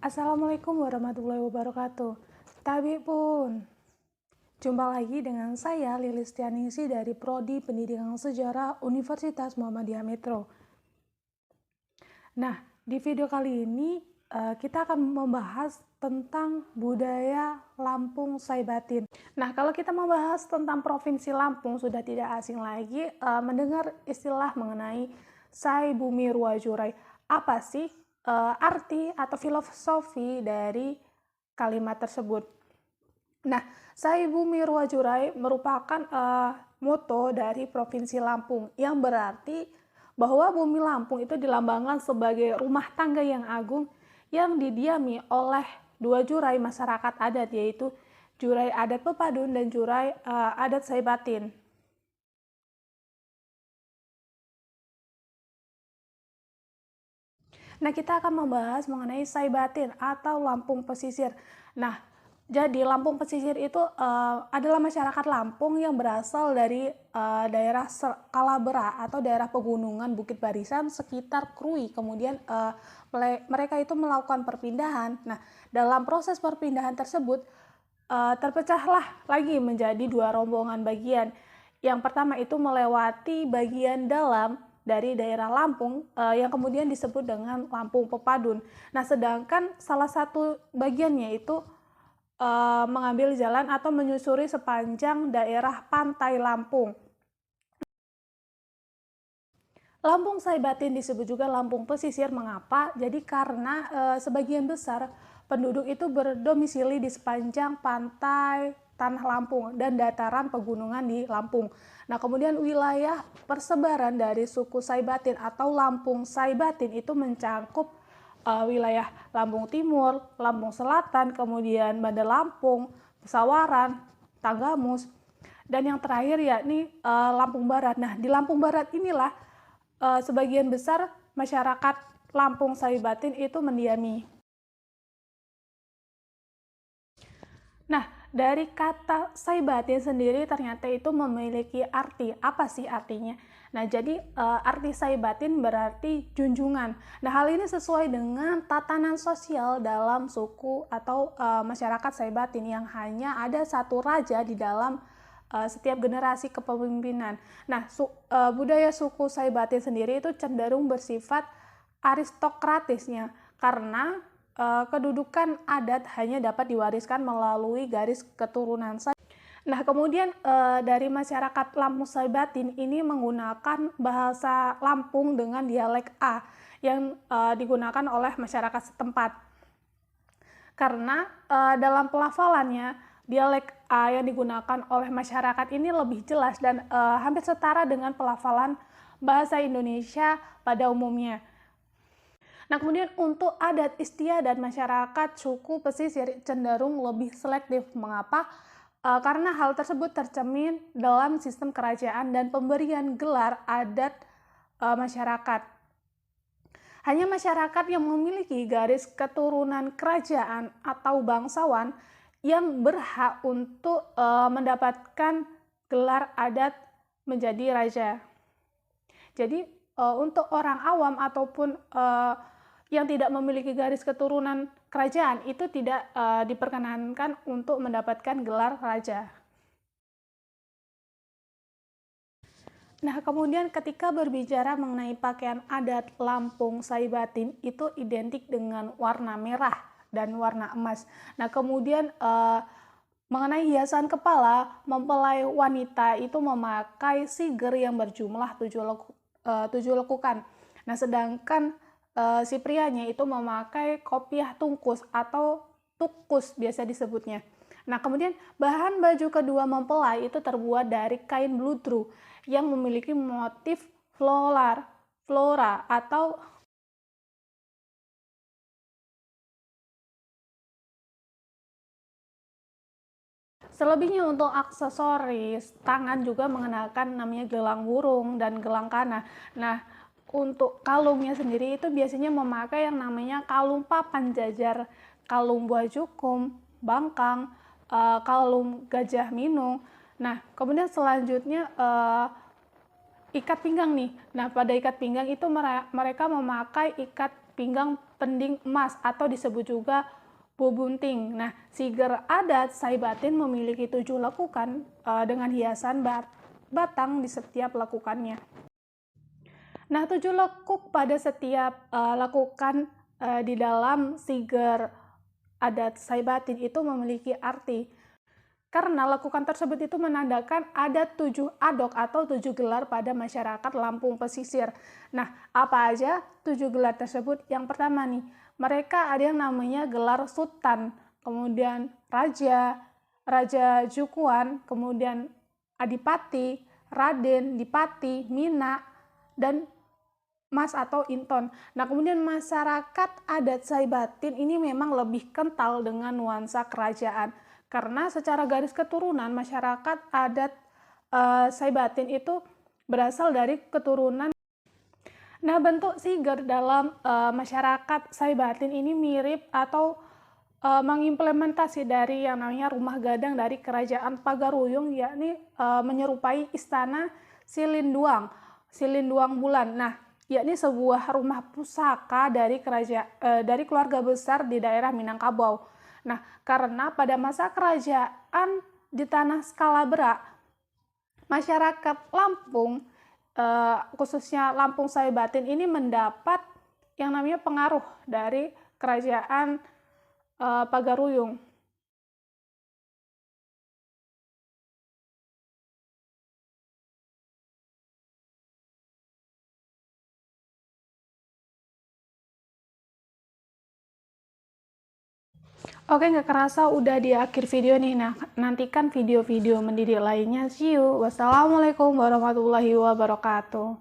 Assalamualaikum warahmatullahi wabarakatuh. Tabi pun. Jumpa lagi dengan saya Lilis Tianingsi dari Prodi Pendidikan Sejarah Universitas Muhammadiyah Metro. Nah, di video kali ini kita akan membahas tentang budaya Lampung Saibatin. Nah, kalau kita membahas tentang Provinsi Lampung, sudah tidak asing lagi mendengar istilah mengenai Sai Bumi Ruwajurai. Apa sih arti atau filosofi dari kalimat tersebut? Nah, Sai Bumi Ruwajurai merupakan moto dari Provinsi Lampung yang berarti bahwa bumi Lampung itu dilambangkan sebagai rumah tangga yang agung yang didiami oleh dua jurai masyarakat adat, yaitu jurai adat Pepadun dan jurai adat Saibatin. Nah, kita akan membahas mengenai Saibatin atau Lampung Pesisir. Nah, jadi Lampung Pesisir itu adalah masyarakat Lampung yang berasal dari daerah Kalabera atau daerah pegunungan Bukit Barisan sekitar Krui. Kemudian mereka itu melakukan perpindahan. Nah, dalam proses perpindahan tersebut terpecahlah lagi menjadi dua rombongan bagian. Yang pertama itu melewati bagian dalam dari daerah Lampung yang kemudian disebut dengan Lampung Pepadun. Nah, sedangkan salah satu bagiannya itu mengambil jalan atau menyusuri sepanjang daerah pantai Lampung. Lampung Saibatin disebut juga Lampung Pesisir. Mengapa? Jadi karena sebagian besar penduduk itu berdomisili di sepanjang pantai Tanah Lampung dan dataran pegunungan di Lampung. Nah, kemudian wilayah persebaran dari suku Saibatin atau Lampung Saibatin itu mencakup wilayah Lampung Timur, Lampung Selatan, kemudian Bandar Lampung, Pesawaran, Tanggamus, dan yang terakhir yakni Lampung Barat. Nah, di Lampung Barat inilah sebagian besar masyarakat Lampung Saibatin itu mendiami. Nah, dari kata Saibatin sendiri ternyata itu memiliki arti. Apa sih artinya? Nah, jadi arti Saibatin berarti junjungan. Nah, hal ini sesuai dengan tatanan sosial dalam suku atau masyarakat Saibatin yang hanya ada satu raja di dalam setiap generasi kepemimpinan. Nah, budaya suku Saibatin sendiri itu cenderung bersifat aristokratisnya karena kedudukan adat hanya dapat diwariskan melalui garis keturunan saja. Nah, kemudian dari masyarakat Lampung Saibatin ini menggunakan bahasa Lampung dengan dialek A yang digunakan oleh masyarakat setempat. Karena dalam pelafalannya dialek A yang digunakan oleh masyarakat ini lebih jelas dan hampir setara dengan pelafalan bahasa Indonesia pada umumnya. Nah, kemudian untuk adat istiadat masyarakat suku pesisir cenderung lebih selektif. Mengapa? Karena hal tersebut tercermin dalam sistem kerajaan dan pemberian gelar adat masyarakat. Hanya masyarakat yang memiliki garis keturunan kerajaan atau bangsawan yang berhak untuk mendapatkan gelar adat menjadi raja. Jadi untuk orang awam ataupun yang tidak memiliki garis keturunan kerajaan itu tidak diperkenankan untuk mendapatkan gelar raja. Nah, kemudian ketika berbicara mengenai pakaian adat Lampung Saibatin itu identik dengan warna merah dan warna emas. Nah, kemudian mengenai hiasan kepala, mempelai wanita itu memakai siger yang berjumlah 7 lekukan. Nah, sedangkan si prianya itu memakai kopiah tungkus atau tukus biasa disebutnya. Nah, kemudian bahan baju kedua mempelai itu terbuat dari kain bludru yang memiliki motif flora atau selebihnya untuk aksesoris tangan juga mengenakan namanya gelang burung dan gelang kana. Nah, untuk kalungnya sendiri itu biasanya memakai yang namanya kalung papan jajar, kalung buah jukum, bangkang, kalung gajah minung. Nah, kemudian selanjutnya ikat pinggang nih. Nah, pada ikat pinggang itu mereka memakai ikat pinggang pending emas atau disebut juga bobunting. Nah, siger adat Saibatin memiliki 7 lekukan dengan hiasan batang di setiap lekukannya. Nah, 7 lekuk pada setiap lekukan di dalam siger adat Saibatin itu memiliki arti. Karena lekukan tersebut itu menandakan ada 7 adok atau 7 gelar pada masyarakat Lampung Pesisir. Nah, apa aja 7 gelar tersebut? Yang pertama nih, mereka ada yang namanya gelar Sultan, kemudian Raja, Raja Jukuan, kemudian Adipati, Raden, Dipati, Mina, dan Mas atau Inton. Nah, kemudian masyarakat adat Saibatin ini memang lebih kental dengan nuansa kerajaan. Karena secara garis keturunan masyarakat adat Saibatin itu berasal dari keturunan. Nah, bentuk siger dalam masyarakat Saibatin ini mirip atau mengimplementasi dari yang namanya rumah gadang dari kerajaan Pagaruyung, yakni menyerupai istana Silinduang Bulan. Nah, yakni sebuah rumah pusaka dari keluarga besar di daerah Minangkabau. Nah, karena pada masa kerajaan di tanah Skalabra, masyarakat Lampung, khususnya Lampung Saibatin ini mendapat yang namanya pengaruh dari kerajaan Pagaruyung. Oke, nggak kerasa udah di akhir video nih. Nah, nantikan video-video mendidik lainnya. See you. Wassalamualaikum warahmatullahi wabarakatuh.